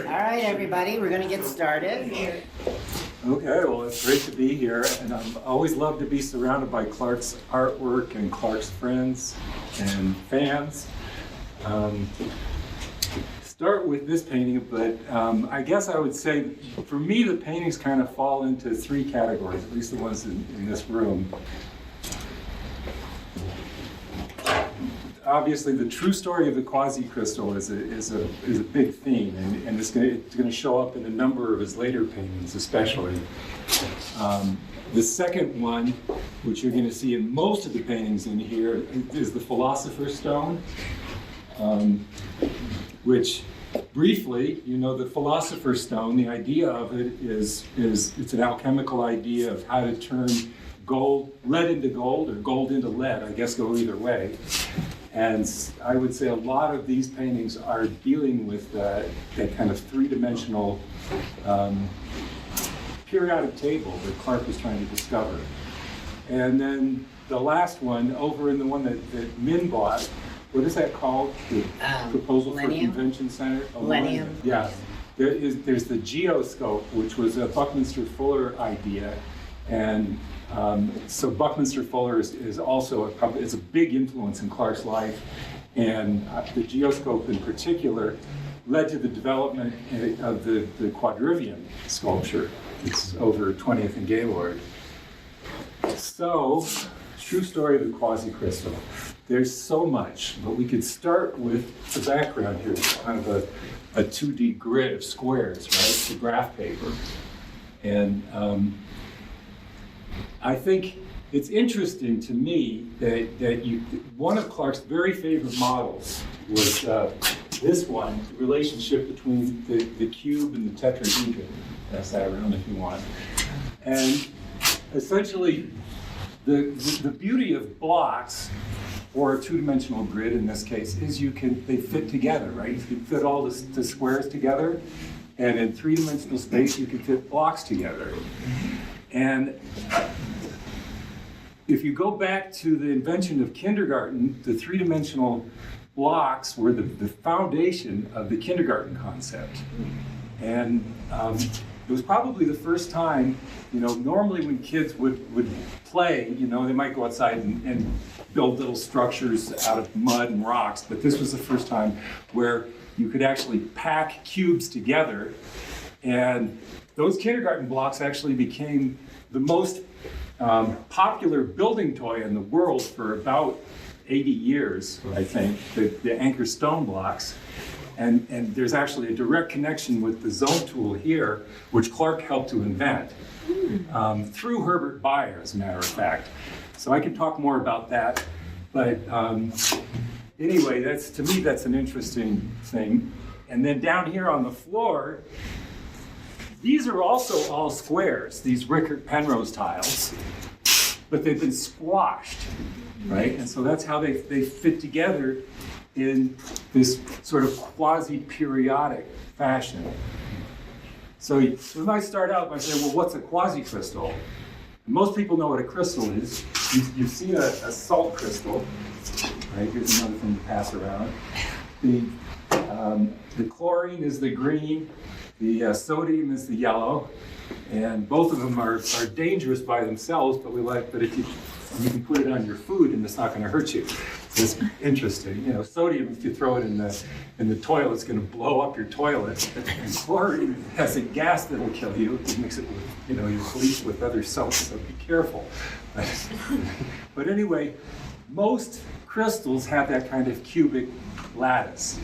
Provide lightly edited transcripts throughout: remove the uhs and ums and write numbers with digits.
right, everybody, we're going to get started. Okay, well, it's great to be here, and I always love to be surrounded by Clark's artwork and Clark's friends and fans. Start with this painting, but I guess I would say, for me, the paintings kind of fall into three categories, at least the ones in this room. Obviously, the true story of the Quasi-Crystal is a big theme, and it's going to show up in a number of his later paintings, especially. The second one, which you're going to see in most of the paintings in here, is the Philosopher's Stone, which, briefly, the Philosopher's Stone, the idea of it is it's an alchemical idea of how to turn lead into gold, or gold into lead. I guess go either way. And I would say a lot of these paintings are dealing with that kind of three-dimensional periodic table that Clark was trying to discover. And then the last one, over in the one that Min bought, what is that called? The Proposal for Convention Center? Millennium. Yeah. There's the geoscope, which was a Buckminster Fuller idea. And so Buckminster Fuller is also a big influence in Clark's life, and the geoscope in particular led to the development of the quadrivium sculpture. It's over 20th and Gaylord. So, true story of the Quasi-Crystal. There's so much, but we could start with the background here. It's kind of a 2D grid of squares, right? The graph paper. And I think it's interesting to me that one of Clark's very favorite models was this one, the relationship between the cube and the tetrahedron. Pass that around if you want. And essentially, the beauty of blocks, or a two-dimensional grid in this case, is they fit together, right? You can fit all the squares together, and in three-dimensional space, you can fit blocks together. And if you go back to the invention of kindergarten, the three-dimensional blocks were the foundation of the kindergarten concept. And it was probably the first time, normally when kids would play, they might go outside and build little structures out of mud and rocks, but this was the first time where you could actually pack cubes together, and those kindergarten blocks actually became the most popular building toy in the world for about 80 years, I think, the anchor stone blocks. And there's actually a direct connection with the Zometool here, which Clark helped to invent, through Herbert Baer, as a matter of fact. So I can talk more about that. But anyway, to me, that's an interesting thing. And then down here on the floor, these are also all squares, these Richert Penrose tiles, but they've been squashed, right? And so that's how they fit together in this sort of quasi-periodic fashion. So we might start out by saying, well, what's a quasi-crystal? Most people know what a crystal is. You've seen a salt crystal, right? Here's another thing to pass around. The chlorine is the green, the sodium is the yellow, and both of them are dangerous by themselves, but if you can put it on your food and it's not going to hurt you. It's interesting. Sodium, if you throw it in the toilet, it's going to blow up your toilet. And chlorine has a gas that will kill you. You mix it with, your bleach with other soaps, so be careful. But anyway, most crystals have that kind of cubic lattice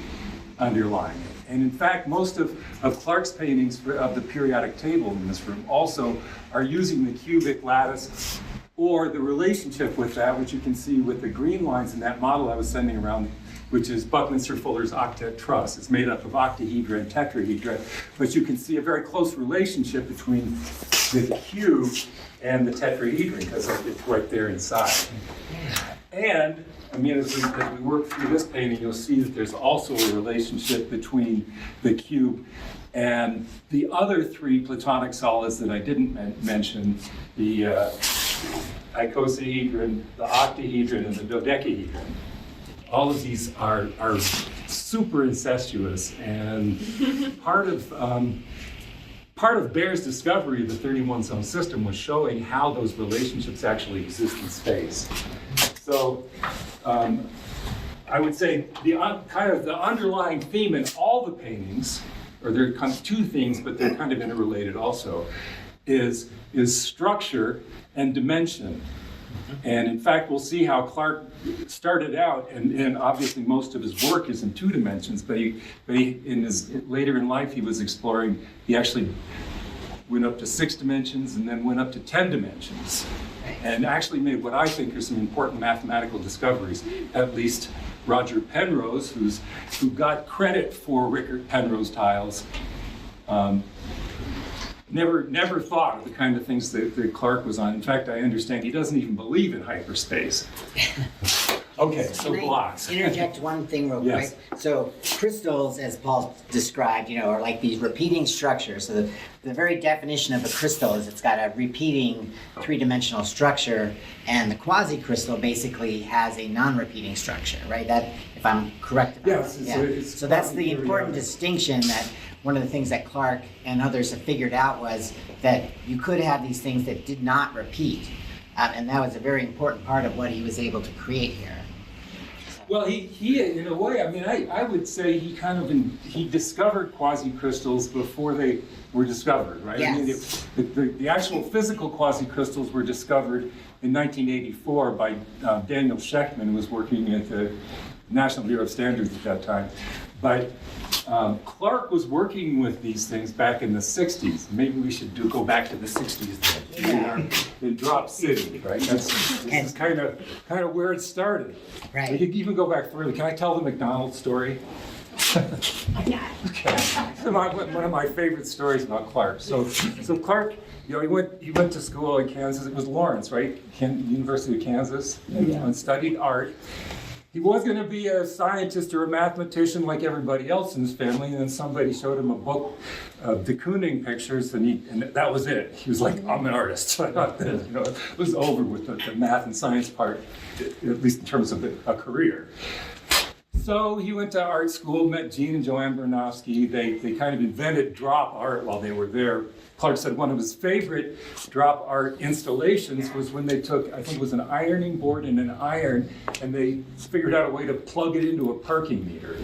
underlying it. And in fact, most of Clark's paintings of the periodic table in this room also are using the cubic lattice, or the relationship with that, which you can see with the green lines in that model I was sending around, which is Buckminster Fuller's octet truss. It's made up of octahedra and tetrahedra, but you can see a very close relationship between the cube and the tetrahedron, because it's right there inside. And, as we work through this painting, you'll see that there's also a relationship between the cube and the other three Platonic solids that I didn't mention, the icosahedron, the octahedron, and the dodecahedron. all of these are super incestuous, and part of Baer's discovery of the 31 zone system was showing how those relationships actually exist in space. So I would say the underlying theme in all the paintings, or there are kind of two themes, but they're kind of interrelated also, is structure and dimension. And in fact, we'll see how Clark started out, and obviously most of his work is in 2 dimensions, but later in life he was exploring, he actually went up to 6 dimensions and then went up to 10 dimensions. And actually made what I think are some important mathematical discoveries. At least Roger Penrose, who got credit for Richert Penrose tiles, never thought of the kind of things that Clark was on. In fact, I understand he doesn't even believe in hyperspace. Okay, so blocks. Interject one thing real Yes. quick. So crystals, as Paul described, are like these repeating structures. So the very definition of a crystal is it's got a repeating 3-dimensional structure, and the quasi-crystal basically has a non-repeating structure, right? That, if I'm correct about Yes, it. So that's the important distinction, that one of the things that Clark and others have figured out was that you could have these things that did not repeat. And that was a very important part of what he was able to create here. Well, he in a way, I mean, I would say he discovered quasi-crystals before they were discovered, right? Yes. I mean, the actual physical quasi-crystals were discovered in 1984 by Daniel Shechtman, who was working at the National Bureau of Standards at that time. But Clark was working with these things back in the 60s. Maybe we should go back to the 60s in Drop City, right? This is kind of where it started. Right. We could even go back further. Can I tell the McDonald's story? Okay. One of my favorite stories about Clark. So Clark, he went to school in Kansas. It was Lawrence, right? University of Kansas, and studied art. He was going to be a scientist or a mathematician like everybody else in his family, and then somebody showed him a book of de Kooning pictures, and that was it. He was like, I'm an artist. So I thought that, it was over with the math and science part, at least in terms of a career. So he went to art school, met Gene and Joanne Bernofsky. They kind of invented drop art while they were there. Clark said one of his favorite drop art installations was when they took, I think it was an ironing board and an iron, and they figured out a way to plug it into a parking meter.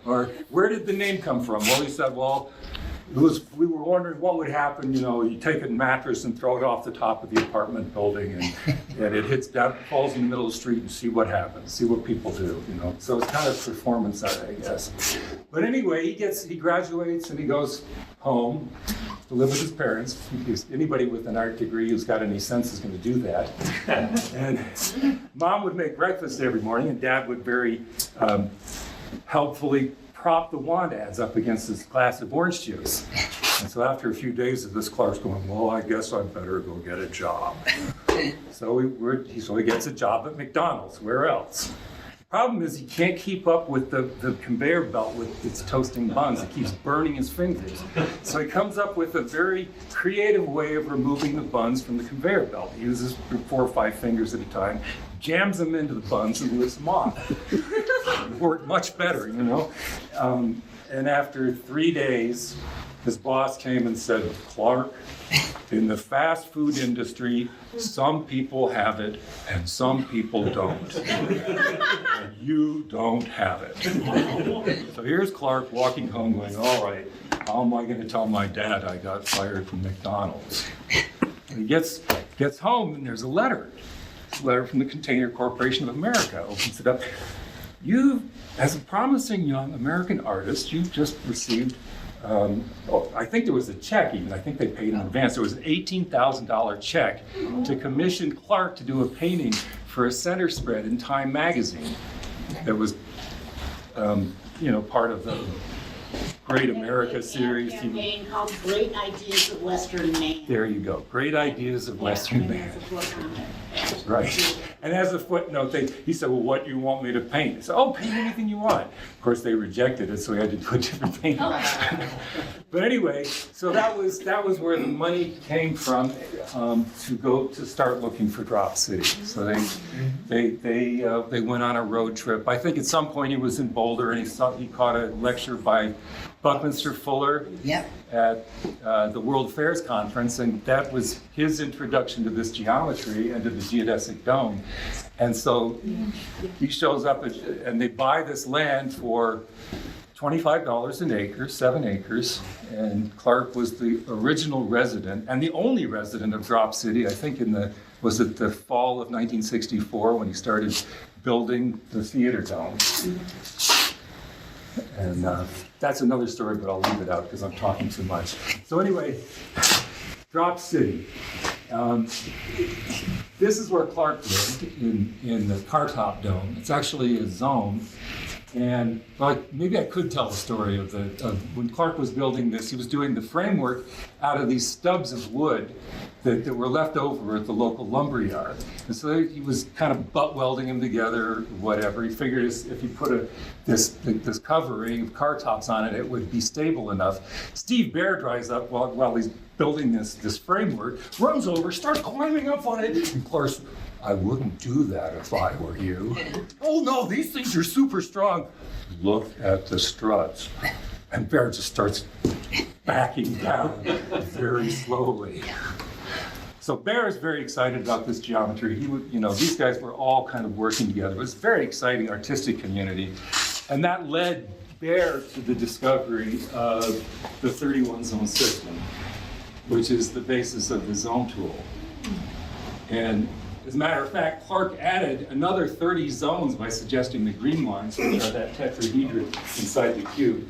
Or where did the name come from? Well, he said, we were wondering what would happen, you take a mattress and throw it off the top of the apartment building, and it hits down, falls in the middle of the street, and see what happens, see what people do, So it's kind of performance art, I guess. But anyway, he graduates and he goes home to live with his parents. Anybody with an art degree who's got any sense is going to do that. And Mom would make breakfast every morning, and Dad would very helpfully prop the want ads up against this glass of orange juice. And so after a few days of this, Clark's going, well, I guess I'd better go get a job. So he gets a job at McDonald's. Where else? The problem is he can't keep up with the conveyor belt with its toasting buns. It keeps burning his fingers. So he comes up with a very creative way of removing the buns from the conveyor belt. He uses 4 or 5 fingers at a time, jams them into the buns and lifts them off. It worked much better, And after 3 days, his boss came and said, Clark, in the fast food industry, some people have it and some people don't. And you don't have it. So here's Clark walking home going, all right, how am I going to tell my dad I got fired from McDonald's? And he gets home and there's a letter. It's a letter from the Container Corporation of America. Opens it up. You, as a promising young American artist, you've just received I think there was a check even. I think they paid in advance. There was an $18,000 check to commission Clark to do a painting for a center spread in Time magazine that was, part of the Great America series. A campaign called Great Ideas of Western Man. There you go. Great Ideas of Western Man. Right. And as a footnote, he said, well, what do you want me to paint? I said, oh, paint anything you want. Of course, they rejected it, so we had to do a different paint. But anyway, so that was where the money came from to start looking for Drop City. So they went on a road trip. I think at some point he was in Boulder and he caught a lecture by Buckminster Fuller at the World Affairs Conference, and that was his introduction to this geometry and to the geodesic dome. And so he shows up and they buy this land for $25 an acre, 7 acres, and Clark was the original resident and the only resident of Drop City, I think was it the fall of 1964 when he started building the theater dome. And that's another story, but I'll leave it out because I'm talking too much. So anyway, Drop City. This is where Clark lived, in the Cartop Dome. It's actually a Zome. And maybe I could tell the story of when Clark was building this, he was doing the framework out of these stubs of wood that were left over at the local lumber yard. And so he was kind of butt welding them together, or whatever. He figured if he put this covering of car tops on it, it would be stable enough. Steve Baer drives up while he's building this framework, runs over, starts climbing up on it, and Clark's, I wouldn't do that if I were you. Oh no, these things are super strong. Look at the struts. And Baer just starts backing down very slowly. So Baer is very excited about this geometry. These guys were all kind of working together. It was a very exciting artistic community. And that led Baer to the discovery of the 31 zone system, which is the basis of the Zometool. And as a matter of fact, Clark added another 30 zones by suggesting the green lines, which are that tetrahedron inside the cube,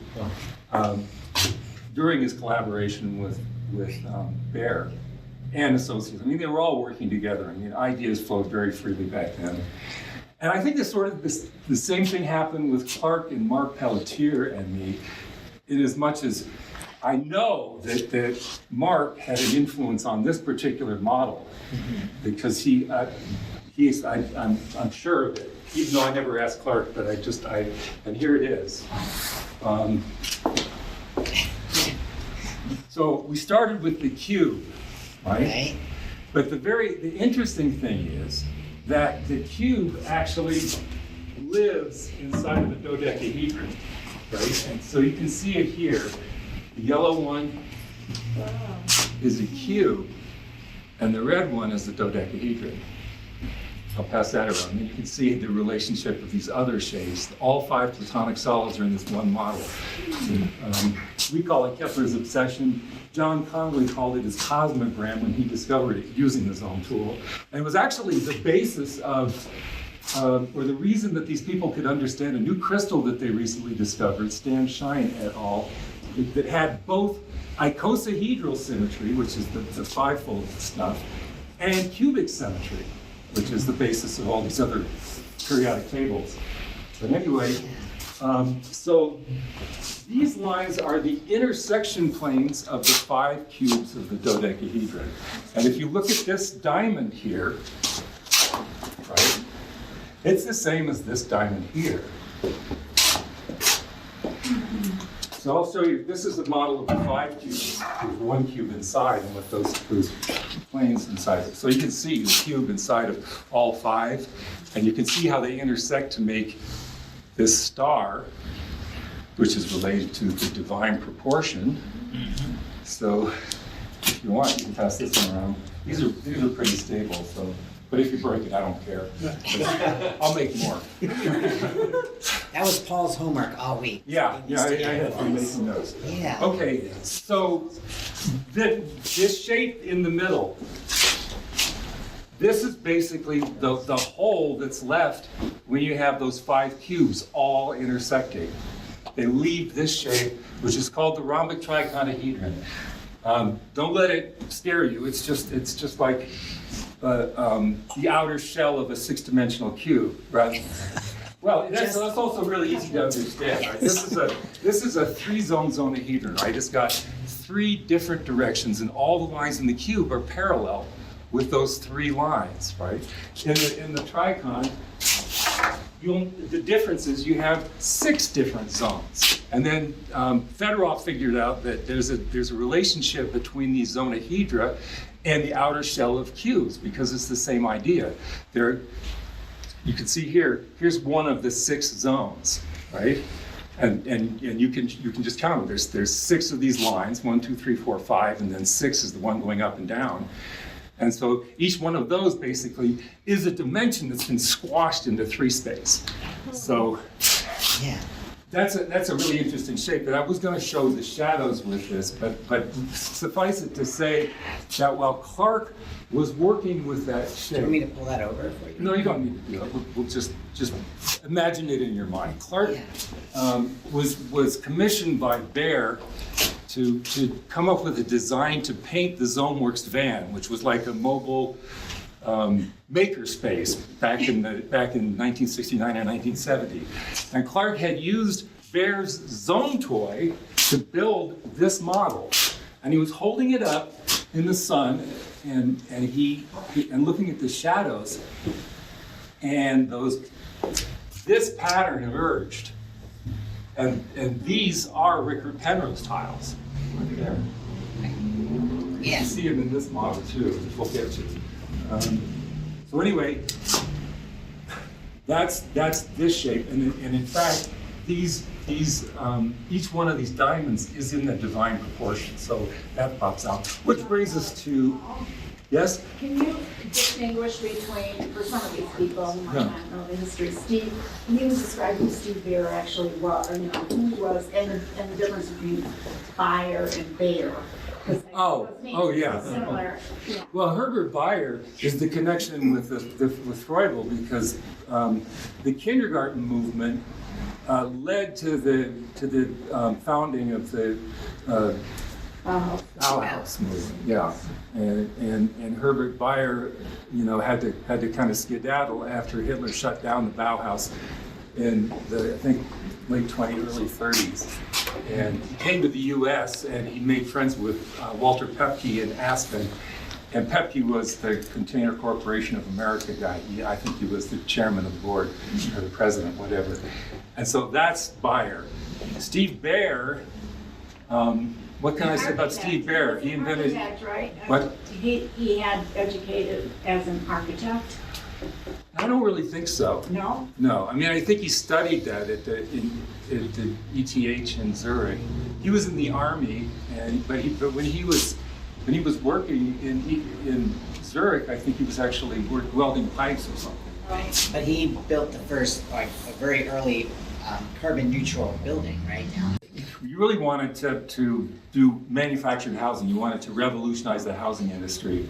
during his collaboration with Baer and associates. I mean, they were all working together. I mean, ideas flowed very freely back then. And I think the same thing happened with Clark and Marc Pelletier and me, in as much as I know that Marc had an influence on this particular model, because I'm sure of it, even though I never asked Clark, but and here it is. So we started with the cube, right? But the interesting thing is that the cube actually lives inside of the dodecahedron, right? And so you can see it here. The yellow one is a cube, and the red one is the dodecahedron. I'll pass that around. And you can see the relationship of these other shapes. All 5 platonic solids are in this one model. We call it Kepler's obsession. John Conway called it his cosmogram when he discovered it using the Zometool. And it was actually the basis of, or the reason that these people could understand a new crystal that they recently discovered, Stan Shine et al., that had both icosahedral symmetry, which is the 5-fold stuff, and cubic symmetry, which is the basis of all these other periodic tables. But anyway, so these lines are the intersection planes of the 5 cubes of the dodecahedron. And if you look at this diamond here, right, it's the same as this diamond here. So I'll show you, this is a model of the 5 cubes with 1 cube inside and with those planes inside it. So you can see the cube inside of all 5, and you can see how they intersect to make this star, which is related to the divine proportion. So if you want, you can pass this one around. These are pretty stable, so. But if you break it, I don't care. I'll make more. That was Paul's homework all week. Yeah, I had been making notes. Yeah. Okay, so this shape in the middle, this is basically the hole that's left when you have those 5 cubes all intersecting. They leave this shape, which is called the rhombic tricodahedron. Don't let it scare you. It's just like the outer shell of a 6-dimensional cube, right? Well, that's also really easy to understand, right? This is a 3-zone zonahedron, right? It's got 3 different directions, and all the lines in the cube are parallel with those 3 lines, right? In the Tricon, the difference is you have 6 different zones. And then Fedorov figured out that there's a relationship between these zonahedra and the outer shell of cubes, because it's the same idea. You can see here's one of the 6 zones, right? And you can just count them. There's 6 of these lines, 1, 2, 3, 4, 5, and then 6 is the one going up and down. And so each one of those basically is a dimension that's been squashed into 3 space. So Yeah. that's a really interesting shape. But I was going to show the shadows with this, but suffice it to say that while Clark was working with that Do you want me to shape, pull that over for you? no, you don't need to do it. We'll just imagine it in your mind. Clark was commissioned by Baer to come up with a design to paint the Zomeworks van, which was like a mobile maker space back in 1969 and 1970. And Clark had used Baer's Zometoy to build this model, and he was holding it up in the sun, and looking at the shadows, and this pattern emerged, and these are Richard Penrose tiles. Right there. You Yes. see them in this model too, which we'll get to. So anyway, that's this shape, and in fact, each one of these diamonds is in the divine proportion. So that pops out, which brings us to, yes. Can you distinguish between, for some of these people who might Yeah. not know the history, Steve, he was describing who Steve Baer actually was, or, who he was, and the difference between Baer and Baer. 'Cause Oh, those names oh, are yeah. Similar, yeah. Well, Herbert Baer is the connection with Freudel, because the kindergarten movement led to the founding of the Bauhaus movement. Yeah, and Herbert Baer, had to kind of skedaddle after Hitler shut down the Bauhaus in the, I think, late 20s, early 30s. And he came to the U.S. and he made friends with Walter Pepke in Aspen. And Pepke was the Container Corporation of America guy. I think he was the chairman of the board or the president, whatever. And so that's Baer. Steve Baer, what can I say about Steve Baer? He invented, Architect, right? what? He had educated as an architect? I don't really think so. No? No, I mean, I think he studied that at the ETH in Zurich. He was in the army, but when he was working in Zurich, I think he was actually welding pipes or something. Right. But he built the first, a very early carbon neutral building, right? You really wanted to do manufactured housing. You wanted to revolutionize the housing industry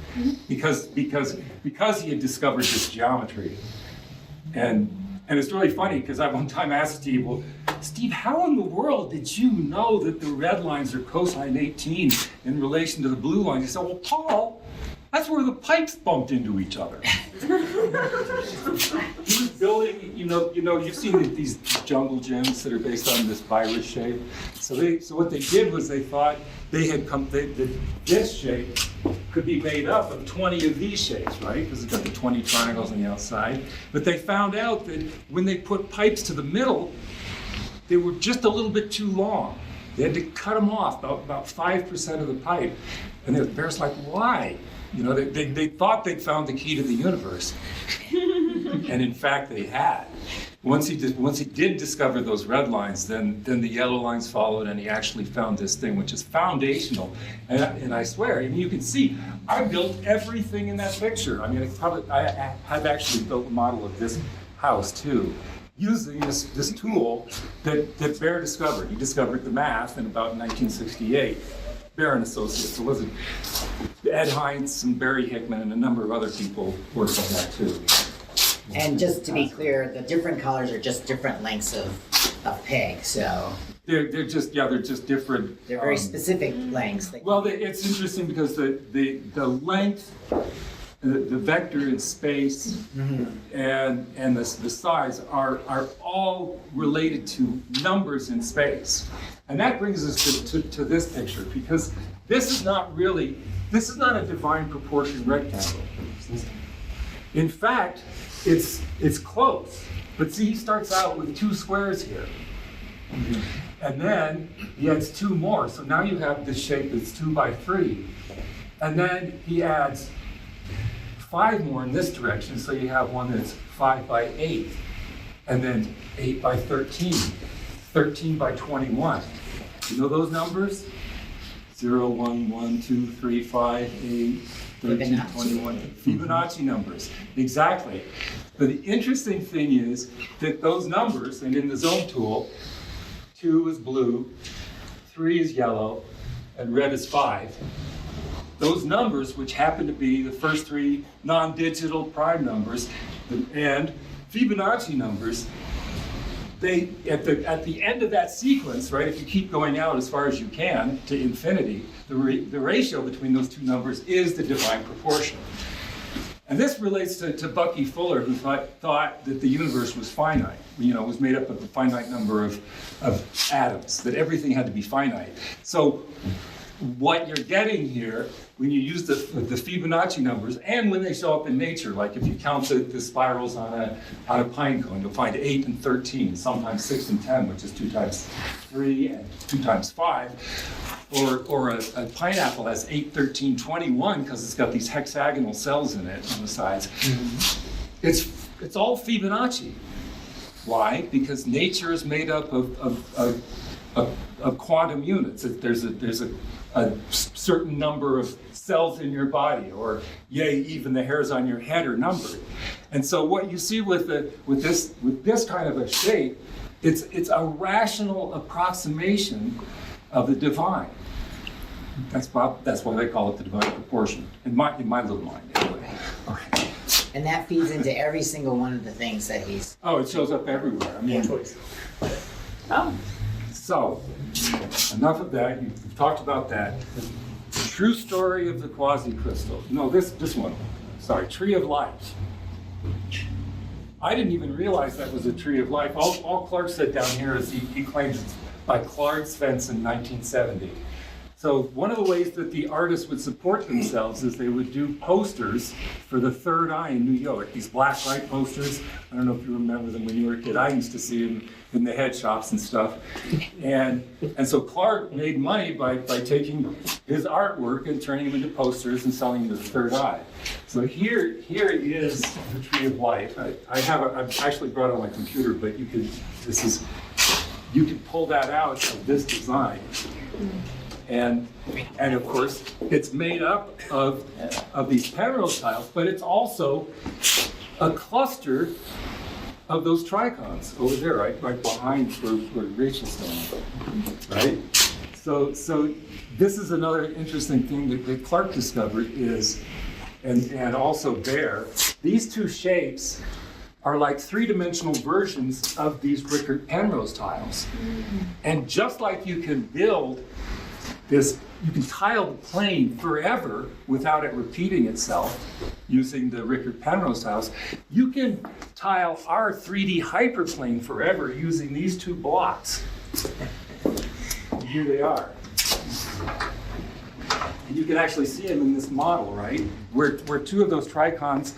because he had discovered this geometry. And it's really funny because I one time asked Steve, well, Steve, how in the world did you know that the red lines are cosine 18 in relation to the blue lines? He said, well, Paul, that's where the pipes bumped into each other. He was building, you've seen these jungle gyms that are based on this virus shape. So what they did was they thought that this shape could be made up of 20 of these shapes, right? Because it's got the 20 triangles on the outside. But they found out that when they put pipes to the middle, they were just a little bit too long. They had to cut them off, about 5% of the pipe. And the Bear's like, why? They thought they'd found the key to the universe. And in fact, they had. Once he did discover those red lines, then the yellow lines followed, and he actually found this thing, which is foundational. And I swear, you can see, I built everything in that picture. I have actually built a model of this house too, using this tool that Baer discovered. He discovered the math in about 1968. Baer and Associates. It wasn't Ed Heinz and Barry Hickman and a number of other people worked on that too. And just to be clear, the different colors are just different lengths of peg, so They're just different. they're very specific lengths. Well, it's interesting because the length, the vector in space, and the size are all related to numbers in space. And that brings us to this picture, because this is not really This is not a divine proportion rectangle. In fact, it's close. But see, he starts out with 2 squares here. And then he adds 2 more. So now you have this shape that's 2 by 3. And then he adds 5 more in this direction. So you have one that's 5 by 8. And then 8 by 13. 13 by 21. You know those numbers? 0, 1, 1, 2, 3, 5, 8, 13, 21. Fibonacci numbers. Exactly. But the interesting thing is that those numbers, and in the Zometool, 2 is blue, 3 is yellow, and red is 5. Those numbers, which happen to be the first 3 non-digital prime numbers and Fibonacci numbers, they at the end of that sequence, right? If you keep going out as far as you can to infinity, the ratio between those 2 numbers is the divine proportion. And this relates to Bucky Fuller, who thought that the universe was finite. Was made up of a finite number of atoms, that everything had to be finite. So what you're getting here, when you use the Fibonacci numbers, and when they show up in nature, like if you count the spirals on a pine cone, you'll find 8 and 13, sometimes 6 and 10, which is 2 times 3 and 2 times 5. Or a pineapple has 8, 13, 21 because it's got these hexagonal cells in it on the sides. Mm-hmm. It's all Fibonacci. Why? Because nature is made up of quantum units. There's a certain number of cells in your body, or even the hairs on your head are numbered. And so what you see with this kind of a shape, it's a rational approximation of the divine. That's why they call it the divine proportion in my little mind anyway. Okay. And that feeds into every single one of the things that he's. Oh, it shows up everywhere. I mean, Oh. So, enough of that. You've talked about that. The true story of the Quasi-Crystal. No, this one. Sorry, Tree of Life. I didn't even realize that was a Tree of Life. All Clark said down here is he claims it's by Clark Svensson in 1970. So one of the ways that the artists would support themselves is they would do posters for the Third Eye in New York, these black light posters. I don't know if you remember them when you were a kid. I used to see them in the head shops and stuff. And so Clark made money by taking his artwork and turning them into posters and selling them to the Third Eye. So here is the Tree of Life. I've actually brought it on my computer, but you can pull that out of this design. And of course, it's made up of these Penrose tiles, but it's also a cluster of those tricons over there, right behind where Rachel's standing, right? So this is another interesting thing that Clark discovered is, and also Baer, these 2 shapes are like 3-dimensional versions of these Richert Penrose tiles. And just like you can build this, you can tile the plane forever without it repeating itself using the Richert Penrose tiles. You can tile our 3D hyperplane forever using these 2 blocks. And here they are. And you can actually see them in this model, right? Where 2 of those tricons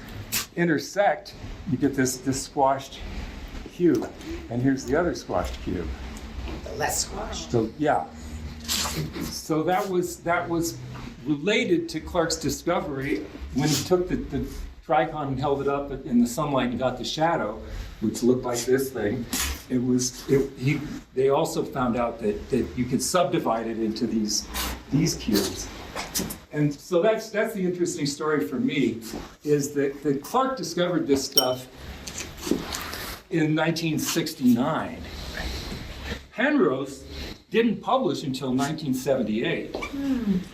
intersect, you get this squashed cube. And here's the other squashed cube. Less squashed. So yeah. So that was related to Clark's discovery when he took the tricon and held it up in the sunlight and got the shadow, which looked like this thing. They also found out that you could subdivide it into these cubes. And so that's the interesting story for me, is that Clark discovered this stuff in 1969. Penrose didn't publish until 1978.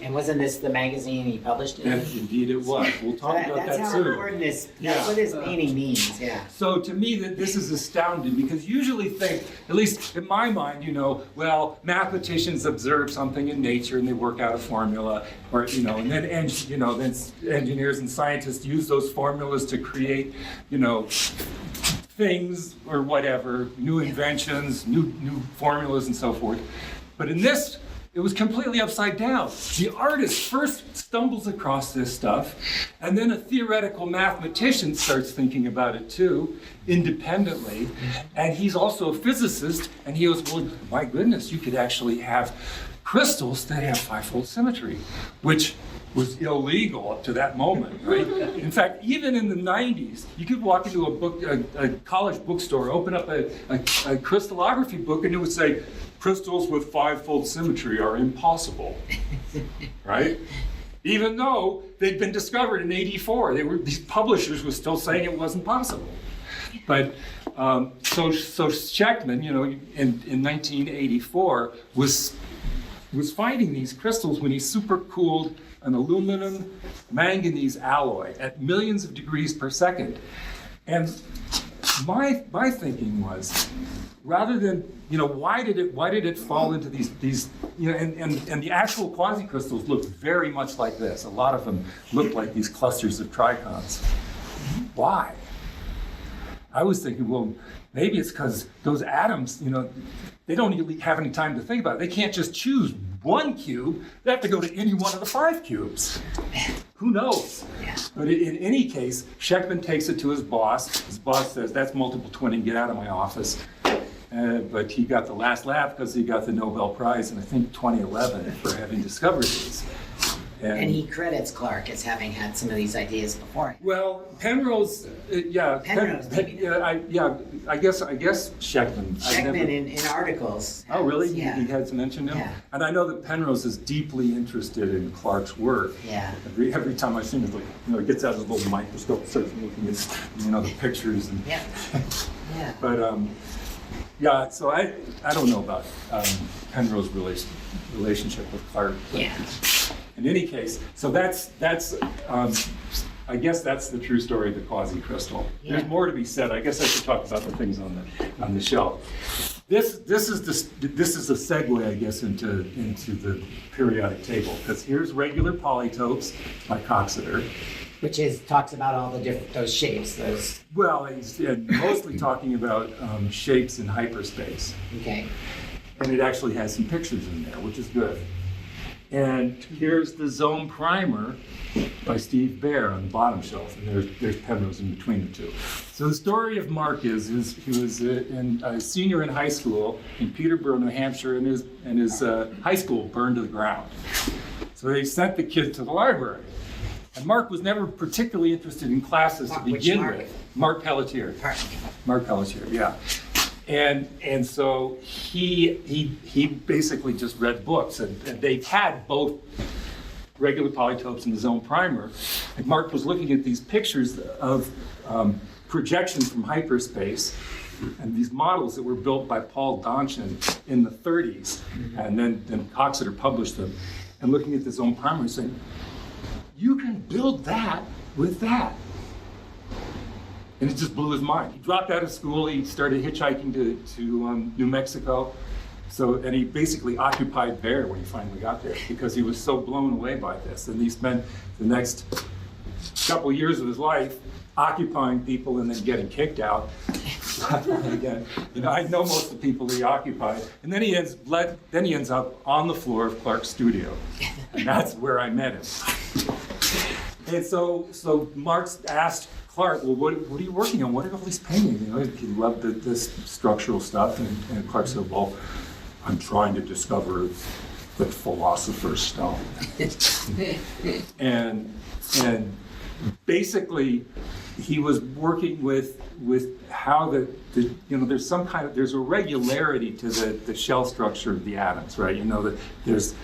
And wasn't this the magazine he published in? Indeed it was. We'll talk about that how soon. important this, that's what this painting means, yeah. So to me, this is astounding, because you usually think, at least in my mind, well, mathematicians observe something in nature and they work out a formula, or and then engineers and scientists use those formulas to create, things or whatever, new inventions, new formulas and so forth. But in this it was completely upside down. The artist first stumbles across this stuff, and then a theoretical mathematician starts thinking about it too, independently. And he's also a physicist, and he goes, well, my goodness, you could actually have crystals that have five-fold symmetry, which was illegal up to that moment, right? In fact, even in the 90s, you could walk into a college bookstore, open up a crystallography book, and it would say, crystals with five-fold symmetry are impossible, right? Even though they'd been discovered in '84, these publishers were still saying it wasn't possible. But so Shechtman, in 1984 was finding these crystals when he supercooled an aluminum manganese alloy at millions of degrees per second. And my thinking was, rather than, why did it fall into these and the actual quasi-crystals look very much like this. A lot of them look like these clusters of tricons. Why? I was thinking, well, maybe it's because those atoms, they don't really have any time to think about it. They can't just choose one cube. They have to go to any one of the 5 cubes. Who knows? Yeah. But in any case, Shechtman takes it to his boss. His boss says, that's multiple twinning, get out of my office. But he got the last laugh because he got the Nobel Prize in, I think, 2011 for having discovered these. And he credits Clark as having had some of these ideas before. Well, Penrose, yeah. Penrose, maybe. I guess Shechtman. Shechtman in articles. Oh, really? Yeah. He has mentioned him? Yeah. And I know that Penrose is deeply interested in Clark's work. Yeah. Every time I've seen it, he gets out his little microscope, starts looking at, the pictures. And, Yeah. Yeah. But, so I don't know about Penrose's relationship with Clark. Yeah. In any case, so that's I guess that's the true story of the Quasi-Crystal. Yeah. There's more to be said. I guess I should talk about the things on the shelf. This is a segue, I guess, into the periodic table, because here's regular polytopes by Coxeter. Which talks about all those shapes, those. Well, he's mostly talking about shapes in hyperspace. Okay. And it actually has some pictures in there, which is good. And here's the Zome primer by Steve Baer on the bottom shelf, and there's Penrose in between the two. So the story of Marc is he was a senior in high school in Peterborough, New Hampshire, and his high school burned to the ground. So they sent the kid to the library. And Marc was never particularly interested in classes to begin with. Marc Pelletier. Marc Pelletier, yeah. And so he basically just read books, and they had both regular polytopes and the Zome primer. And Marc was looking at these pictures of projections from hyperspace, and these models that were built by Paul Donchin in the 30s, and then Coxeter published them, and looking at the Zome primer and saying, you can build that with that. And it just blew his mind. He dropped out of school, he started hitchhiking to New Mexico. And he basically occupied there when he finally got there, because he was so blown away by this. And he spent the next couple years of his life occupying people and then getting kicked out. Again, I know most of the people he occupied. And then he ends up on the floor of Clark's studio. And that's where I met him. And so Marc asked Clark, well, what are you working on? What are all these paintings? He loved this structural stuff. And Clark said, well, I'm trying to discover the philosopher's stone. and basically, he was working with how there's a regularity to the shell structure of the atoms, right? That there's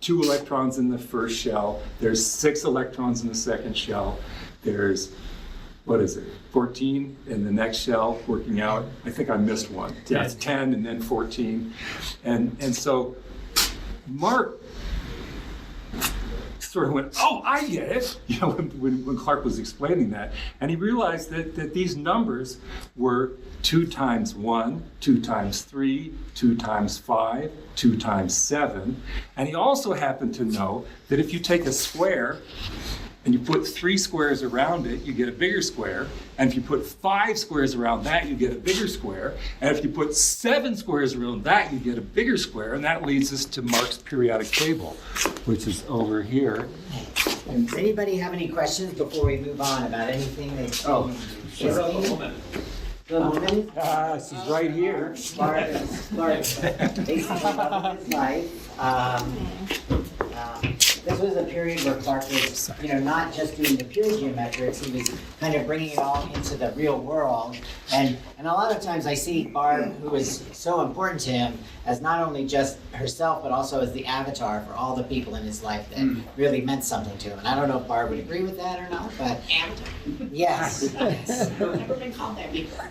2 electrons in the first shell, there's 6 electrons in the second shell, there's 14 in the next shell working out. I think I missed one. Yeah, it's 10 and then 14. And so Marc sort of went, oh, I get it, when Clark was explaining that. And he realized that these numbers were 2 times 1, 2 times 3, 2 times 5, 2 times 7. And he also happened to know that if you take a square and you put 3 squares around it, you get a bigger square. And if you put 5 squares around that, you get a bigger square. And if you put 7 squares around that, you get a bigger square. And that leads us to Marc's periodic table, which is over here. Does anybody have any questions before we move on about anything they've seen? Oh, Is the woman? She's right here. Clark, basically loved his life. This was a period where Clark was, not just doing the pure geometrics, he was kind of bringing it all into the real world. And a lot of times I see Barb, who was so important to him, as not only just herself, but also as the avatar for all the people in his life that really meant something to him. And I don't know if Barb would agree with that or not, but... Avatar. Yes. I've never been called that before.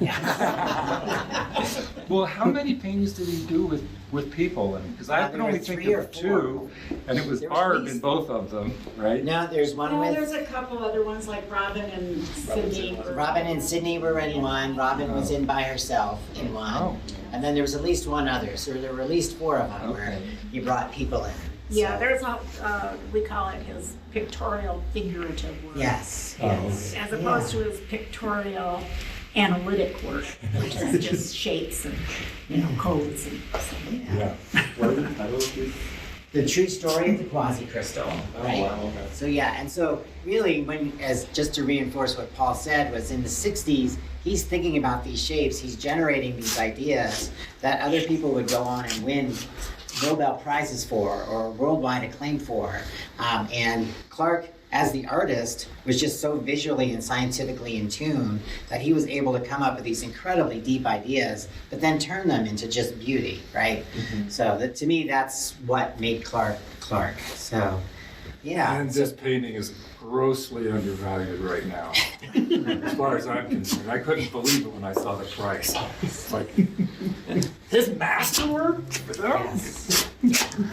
Well, how many paintings did he do with people? Because I can there only were think 3 or of 2, and it was There was Barb at in least- both of them, right? No, there's one No, with... there's a couple other ones like Robin and Sydney. Robin and Sydney were in one. Robin was in by herself in one. Oh. And then there was at least one other. So there were at least 4 of them where Okay. he brought people in. Yeah, So- there's a, we call it his pictorial figurative work. Yes. Oh, Yes. As opposed to his pictorial analytic work, which is just shapes and, codes and stuff. Yeah. What are the titles? The true story of the Quasi-Crystal. Right? wow, okay. So yeah, and so really, just to reinforce what Paul said, was in the 60s, he's thinking about these shapes, he's generating these ideas that other people would go on and win Nobel Prizes for or worldwide acclaim for. And Clark, as the artist, was just so visually and scientifically in tune that he was able to come up with these incredibly deep ideas, but then turn them into just beauty, right? So to me, that's what made Clark Clark. So, yeah. And this painting is grossly undervalued right now, as far as I'm concerned. I couldn't believe it when I saw the price. It's like, his masterwork? Yes.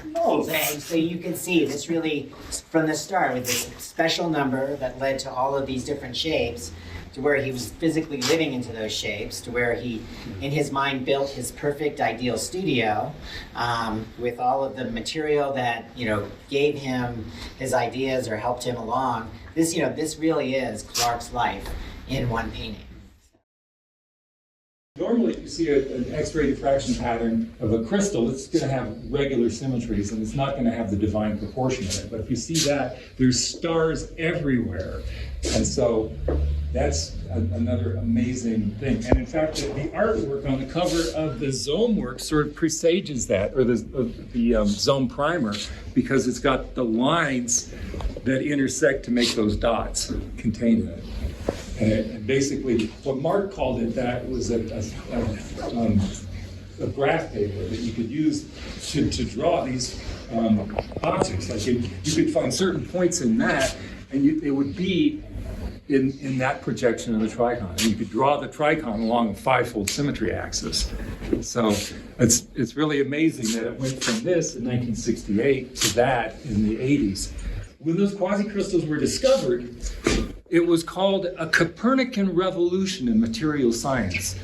No. So you can see this really, from the start, with this special number that led to all of these different shapes, to where he was physically living into those shapes, to where he, in his mind, built his perfect ideal studio with all of the material that gave him his ideas or helped him along. This really is Clark's life in one painting. Normally, if you see an X-ray diffraction pattern of a crystal, it's going to have regular symmetries, and it's not going to have the divine proportion in it. But if you see that, there's stars everywhere. And so that's another amazing thing. And in fact, the artwork on the cover of the Zome work sort of presages that, or the Zome primer, because it's got the lines that intersect to make those dots contained in it. And basically, what Marc called it, that was a graph paper that you could use to draw these objects. Like you could find certain points in that, and it would be in that projection of the tricon. And you could draw the tricon along a 5-fold symmetry axis. So it's really amazing that it went from this in 1968 to that in the 80s. When those quasi-crystals were discovered, it was called a Copernican revolution in material science.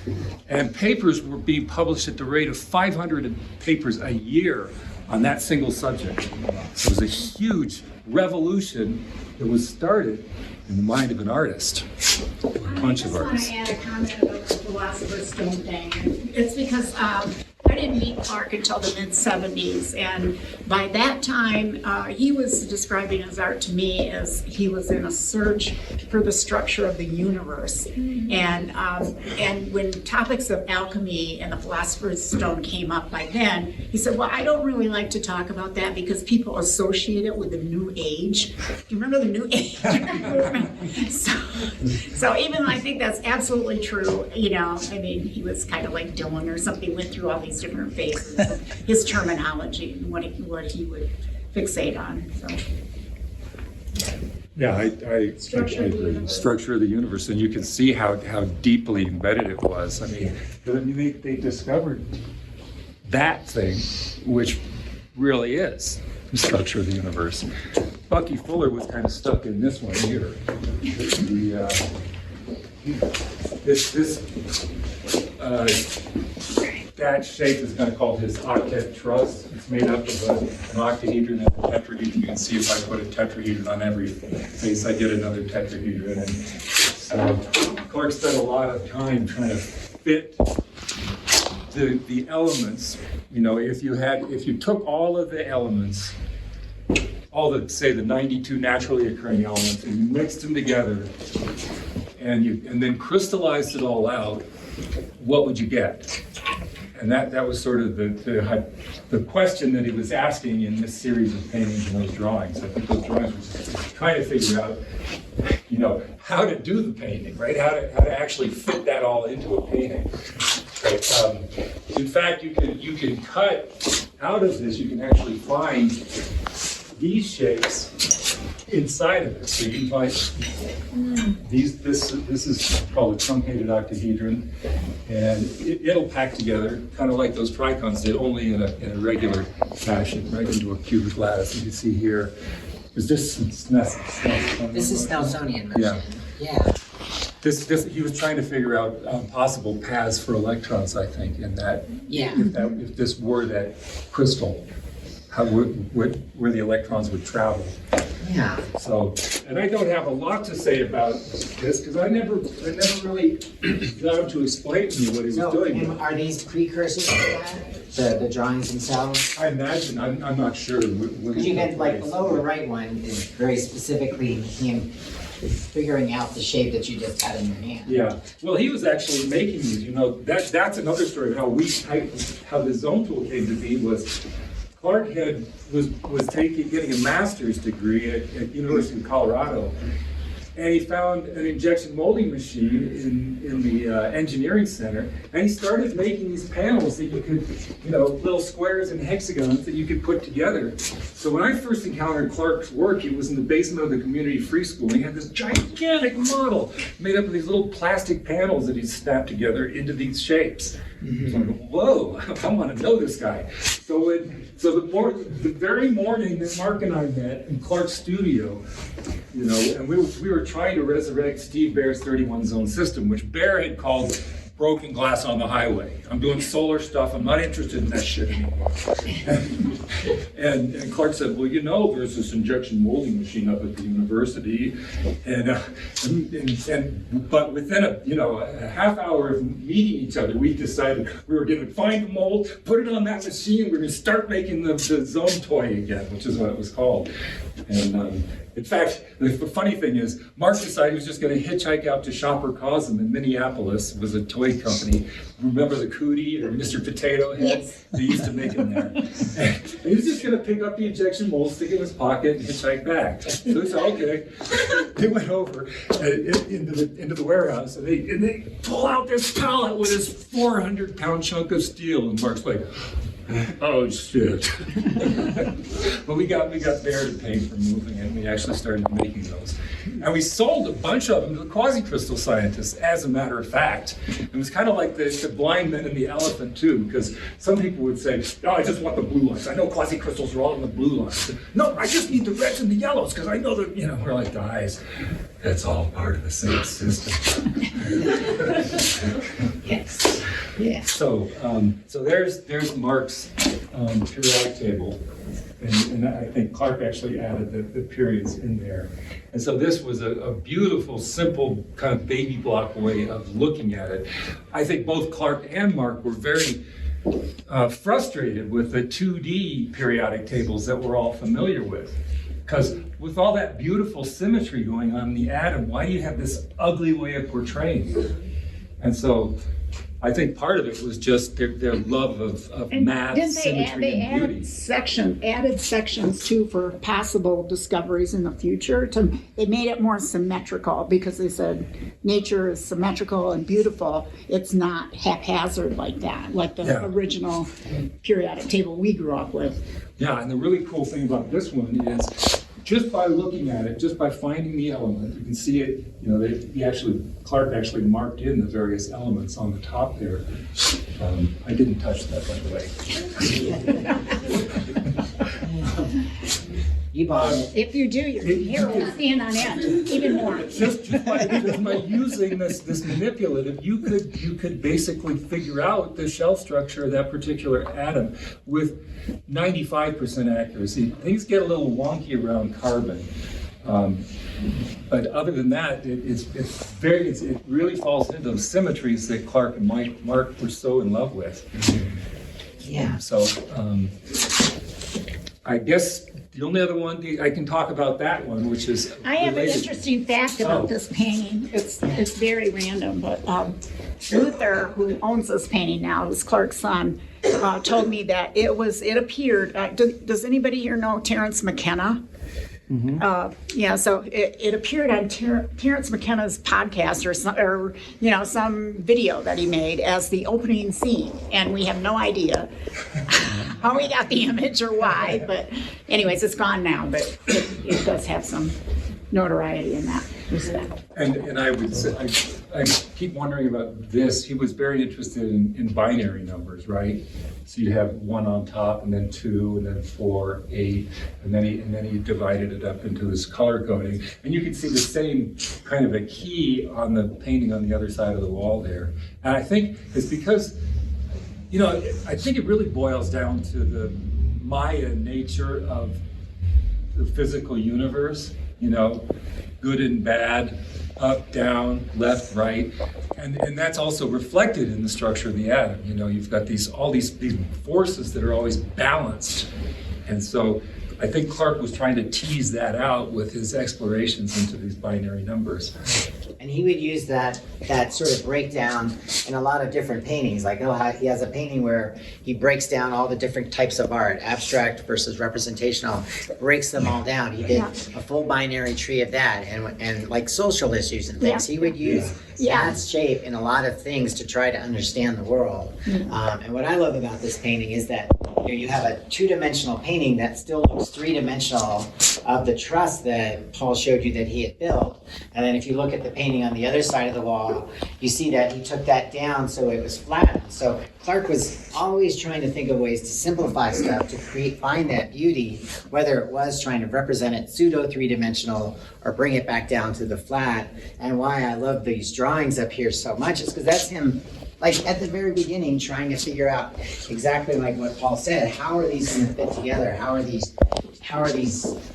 And papers were being published at the rate of 500 papers a year on that single subject. So it was a huge revolution that was started in the mind of an artist, a bunch of artists. I just want to add a comment about the Philosopher's Stone thing. It's because I didn't meet Clark until the mid-70s, and by that time, he was describing his art to me as he was in a search for the structure of the universe. And when topics of alchemy and the Philosopher's Stone came up by then, he said, well, I don't really like to talk about that because people associate it with the New Age. Do you remember the New Age movement? So even though I think that's absolutely true, I mean, he was kind of like Dylan or something, went through all these different phases of his terminology and what he would fixate on. So. Yeah, I agree. Structure of the universe, and you can see how deeply embedded it was. I mean, they discovered that thing, which really is the structure of the universe. Bucky Fuller was kind of stuck in this one here. that shape is kind of called his octet truss. It's made up of an octahedron and a tetrahedron. You can see if I put a tetrahedron on every face, I get another tetrahedron. And so Clark spent a lot of time trying to fit the elements. You know, if you took all of the elements, all the, say, the 92 naturally occurring elements, and you mixed them together, and then crystallized it all out, what would you get? And that was sort of the question that he was asking in this series of paintings and those drawings. I think those drawings were just trying to figure out, you know, how to do the painting, right? How to actually fit that all into a painting. Right? In fact, you can cut out of this. You can actually find these shapes inside of it. So you can find these. This is called a truncated octahedron, and it'll pack together kind of like those tricons did, only in a regular fashion, right into a cubic lattice. You can see here. Is this Snellsonian? This is Snellsonian motion. Yeah. Yeah. This he was trying to figure out possible paths for electrons, I think, in that. Yeah. If this were that crystal, where the electrons would travel. Yeah. So, and I don't have a lot to say about this because I never really got him to explain to me what he was doing. And are these precursors to that? The drawings themselves? I imagine, I'm not sure. Because you get, like, the lower right one is very specifically him figuring out the shape that you just had in your hand. Yeah. Well, he was actually making these. You know, that's another story of how the Zometool came to be. Was Clark was getting a master's degree at University of Colorado, and he found an injection molding machine in the engineering center, and he started making these panels that you could, you know, little squares and hexagons that you could put together. So when I first encountered Clark's work, it was in the basement of the community free school. He had this gigantic model made up of these little plastic panels that he snapped together into these shapes. Mm-hmm. So I go, whoa, I want to know this guy. So the very morning that Mark and I met in Clark's studio, you know, and we were trying to resurrect Steve Baer's 31 zone system, which Baer had called broken glass on the highway. I'm doing solar stuff. I'm not interested in that shit anymore. And Clark said, well, you know, there's this injection molding machine up at the university, but within a half hour of meeting each other, we decided we were going to find the mold, put it on that machine, we're going to start making the Zometoy again, which is what it was called. And in fact, the funny thing is, Mark decided he was just going to hitchhike out to Shopper Cosm in Minneapolis. It was a toy company. Remember the Cootie or Mr. Potato Head? Yes. They used to make them there. And he was just going to pick up the injection mold, stick it in his pocket, and hitchhike back. So he said, okay. They went over into the warehouse, and they pull out this pallet with this 400-pound chunk of steel, and Mark's like, oh shit. But we got Baer to pay for moving it, and we actually started making those. And we sold a bunch of them to the Quasi-Crystal scientists, as a matter of fact. It was kind of like the blind men and the elephant too, because some people would say, oh, I just want the blue lines. I know Quasi-Crystals are all in the blue lines. No, I just need the reds and the yellows, because I know that, you know, we're like, guys, it's all part of the same system. Yes. Yeah. So there's Mark's periodic table, and I think Clark actually added the periods in there. And so this was a beautiful, simple kind of baby block way of looking at it. I think both Clark and Mark were very frustrated with the 2D periodic tables that we're all familiar with. Because with all that beautiful symmetry going on in the atom, why do you have this ugly way of portraying it? And so I think part of it was just their love of math, symmetry, and beauty. Added sections too for possible discoveries in the future. They made it more symmetrical because they said nature is symmetrical and beautiful. It's not haphazard like that, like the original periodic table we grew up with. Yeah, and the really cool thing about this one is just by looking at it, just by finding the element, you can see it, you know, Clark actually marked in the various elements on the top there. I didn't touch that, by the way. You bought it. If you do, your hair will stand on end even more. Just by using this manipulative, you could basically figure out the shell structure of that particular atom with 95% accuracy. Things get a little wonky around carbon. But other than that, it really falls into those symmetries that Clark and Marc were so in love with. Yeah. So I guess the only other one I can talk about that one, which is I have an related. interesting fact about this painting. It's very random, but Luther, who owns this painting now, is Clark's son, told me that it appeared. Does anybody here know Terence McKenna? Yeah, so it appeared on Terence McKenna's podcast or some video that he made as the opening scene, and we have no idea how he got the image or why. But anyways, it's gone now, but it does have some notoriety in that respect. And I would say, I keep wondering about this. He was very interested in binary numbers, right? So you have 1 on top, and then 2, and then 4, 8, and then he divided it up into this color coding. And you can see the same kind of a key on the painting on the other side of the wall there. And I think it's because, I think it really boils down to the Maya nature of the physical universe. Good and bad, up, down, left, right, and that's also reflected in the structure of the atom. You've got all these forces that are always balanced, and so I think Clark was trying to tease that out with his explorations into these binary numbers. And he would use that sort of breakdown in a lot of different paintings. Like, he has a painting where he breaks down all the different types of art, abstract versus representational, breaks them all down. He did a full binary tree of that, and like social issues and things. He would use that shape in a lot of things to try to understand the world. And what I love about this painting is that you have a two-dimensional painting that still looks three-dimensional of the truss that Paul showed you that he had built. And then if you look at the painting on the other side of the wall, you see that he took that down so it was flat. So Clark was always trying to think of ways to simplify stuff, to find that beauty, whether it was trying to represent it pseudo three-dimensional or bring it back down to the flat. And why I love these drawings up here so much is because that's him, like at the very beginning, trying to figure out exactly like what Paul said. How are these going to fit together? How are these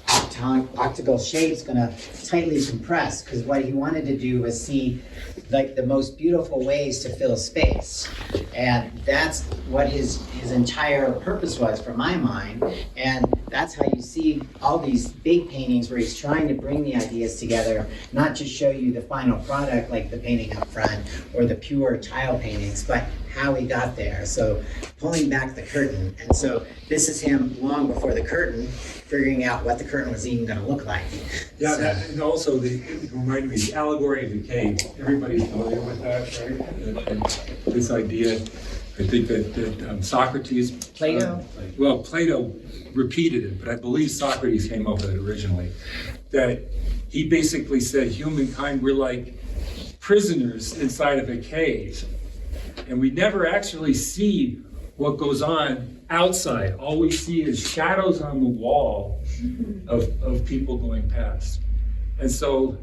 octagonal shapes going to tightly compress? Because what he wanted to do was see like the most beautiful ways to fill space, and that's what his entire purpose was, for my mind. And that's how you see all these big paintings where he's trying to bring the ideas together, not just show you the final product like the painting up front or the pure tile paintings, but how he got there. So pulling back the curtain. And so this is him long before the curtain, figuring out what the curtain was even going to look like. Yeah, So, and also it reminded me of the allegory of the cave. Everybody's familiar with that, right? And this idea, I think that Socrates... Plato? Plato repeated it, but I believe Socrates came up with it originally. That he basically said humankind, we're like prisoners inside of a cave. And we never actually see what goes on outside. All we see is shadows on the wall of people going past. And so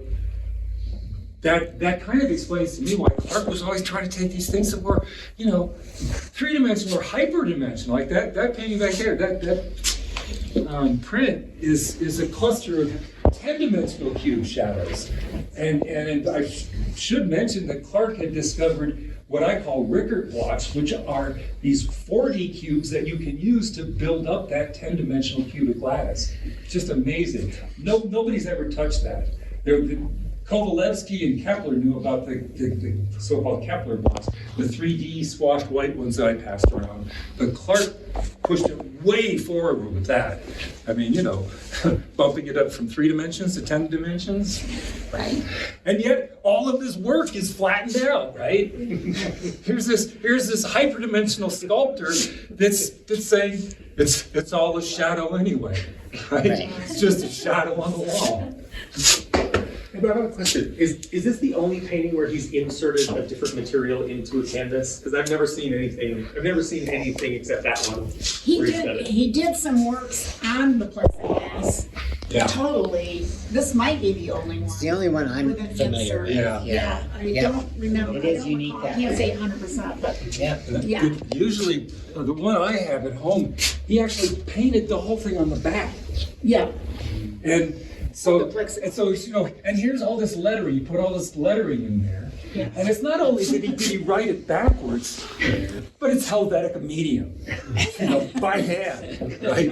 that kind of explains to me why Clark was always trying to take these things that were, three-dimensional or hyper-dimensional. Like that painting back there, that print is a cluster of 10-dimensional cube shadows. And I should mention that Clark had discovered what I call Richert blocks, which are these 4D cubes that you can use to build up that 10-dimensional cubic lattice. It's just amazing. Nobody's ever touched that. Kovalevsky and Kepler knew about the so-called Kepler blocks, the 3D squashed white ones that I passed around. But Clark pushed it way forward with that. I mean, bumping it up from 3 dimensions to 10 dimensions. Right. And yet, all of this work is flattened out, right? Here's this hyperdimensional sculptor that's saying it's all a shadow anyway, right? It's just a shadow on the wall. But I have a question. Is this the only painting where he's inserted a different material into a canvas? Because I've never seen anything except that one. He did some works on the plexiglass totally, this might be the only one. It's the only one I'm with an familiar with. insert. Yeah. I Yep. don't remember. It is I don't unique recall. that I can't way. say 100%, but Yeah. yeah. Usually, the one I have at home, he actually painted the whole thing on the back. Yeah. And so, The plexiglass. and so, and here's all this lettering. You put all this lettering in there. Yeah. And it's not only did he write it backwards, but it's Helvetica medium, by hand, right?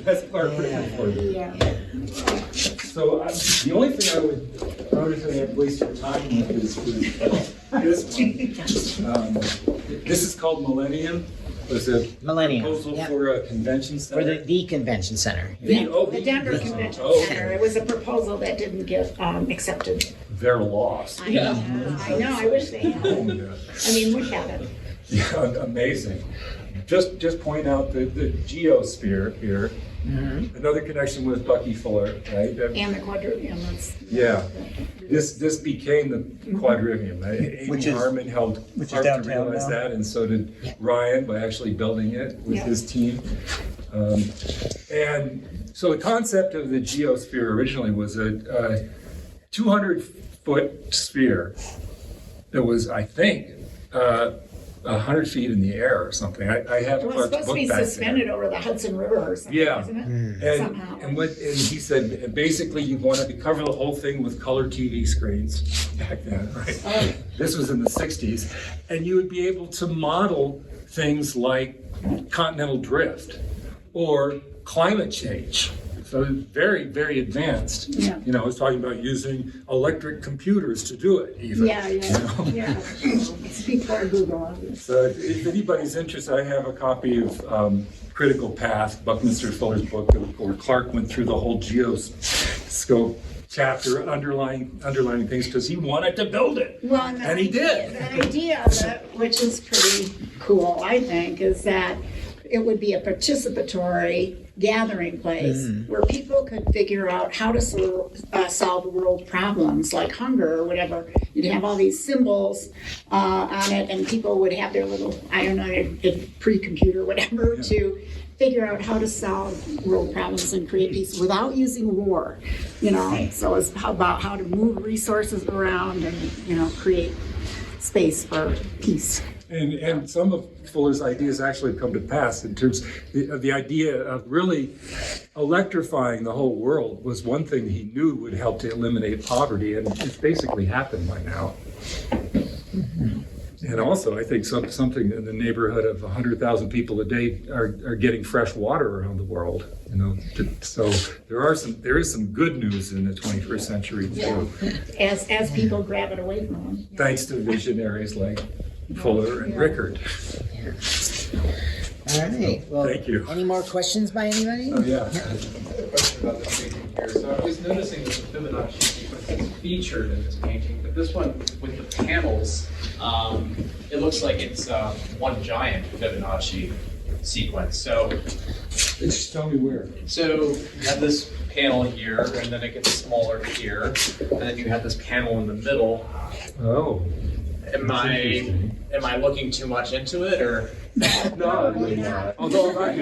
That's Clark Richert for you. Yeah. So the only thing I would say I'd waste your time with is this one. This is called Millennium. It's a Millennium. proposal Yep. for a convention For center. the convention center. The Denver Convention Okay. Center. It was a proposal that didn't get accepted. They're lost. I know. I know. I wish they had. Oh, yeah. I mean, we have it. Yeah, amazing. Just point out the geosphere here. Another connection with Bucky Fuller, right? And the quadrivium. Yeah. This became the quadrivium. Which Amy is- Harmon helped which is Clark to downtown realize now. that, and so did Ryan by actually building it with his team. And so the concept of the geosphere originally was a 200-foot sphere that was, I think, 100 feet in the air or something. I have It was Clark's supposed to book be back suspended there. over the Hudson River or something, Yeah. isn't it? And, Somehow. and he said, basically, you wanted to cover the whole thing with color TV screens back then, right? Oh. This was in the 60s. And you would be able to model things like continental drift or climate change. So very, very advanced. Yeah. I was talking about using electric computers to do it even. Yeah, yeah. It's before Google, obviously. So if anybody's interested, I have a copy of Critical Path, Buckminster Fuller's book, where Clark went through the whole geoscope chapter, underlying things, because he wanted to build it. Well, And he did. The idea of it, which is pretty cool, I think, is that it would be a participatory gathering place where people could figure out how to solve world problems like hunger or whatever. You'd have all these symbols on it, and people would have their little, I don't know, pre-computer, whatever, to figure out how to solve world problems and create peace without using war. So it's about how to move resources around and create space for peace. And some of Fuller's ideas actually come to pass in terms of the idea of really electrifying the whole world was one thing he knew would help to eliminate poverty, and it's basically happened by now. And also, I think something in the neighborhood of 100,000 people a day are getting fresh water around the world. So there is some good news in the 21st century too, As people grab it away from them. thanks to visionaries like Fuller and Richert. All right. Well, Thank you. Any more questions by anybody? Oh yeah. I have a question about this painting here. So I was noticing that the Fibonacci sequence is featured in this painting, but this one with the panels, it looks like it's one giant Fibonacci sequence. So Just tell me where. you have this panel here, and then it gets smaller here, and then you have this panel in the middle. Oh. Am I looking too much into it, or? No, although, right.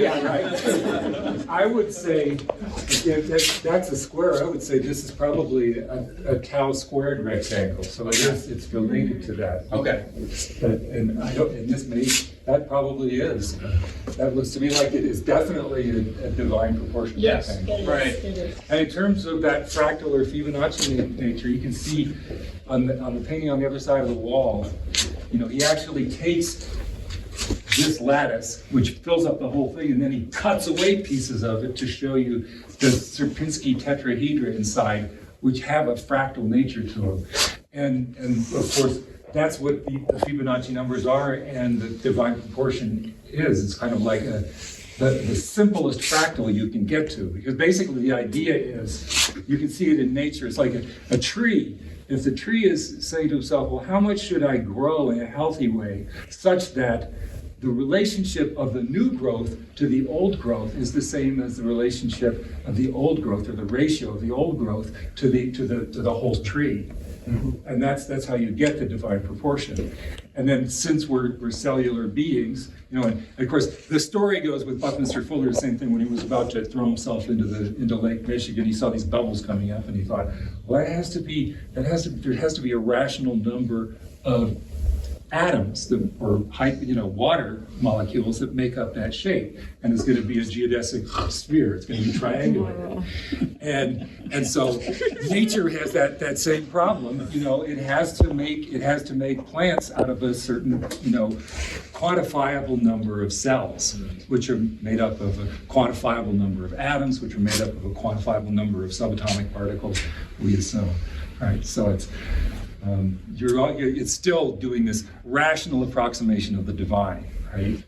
I would say, if that's a square, I would say this is probably a tau squared rectangle, so it's related to that. Okay. And that probably is. That looks to me like it is definitely a divine proportion Yes, rectangle. it is. Right. It is. And in terms of that fractal or Fibonacci nature, you can see on the painting on the other side of the wall, he actually takes this lattice, which fills up the whole thing, and then he cuts away pieces of it to show you the Sierpinski tetrahedra inside, which have a fractal nature to them. And of course, that's what the Fibonacci numbers are, and the divine proportion is. It's kind of like the simplest fractal you can get to, because basically the idea is, you can see it in nature, it's like a tree. If the tree is saying to itself, well, how much should I grow in a healthy way such that the relationship of the new growth to the old growth is the same as the relationship of the old growth, or the ratio of the old growth to the whole tree. And that's how you get the divine proportion. And then since we're cellular beings, you know, and of course the story goes with Buckminster Fuller, the same thing when he was about to throw himself into Lake Michigan, he saw these bubbles coming up and he thought, well, there has to be a rational number of atoms or water molecules that make up that shape, and it's going to be a geodesic sphere. It's going to be triangulated, and so nature has that same problem. You know, it has to make plants out of a certain quantifiable number of cells, which are made up of a quantifiable number of atoms, which are made up of a quantifiable number of subatomic particles. We assume, right? So it's it's still doing this rational approximation of the divine, right?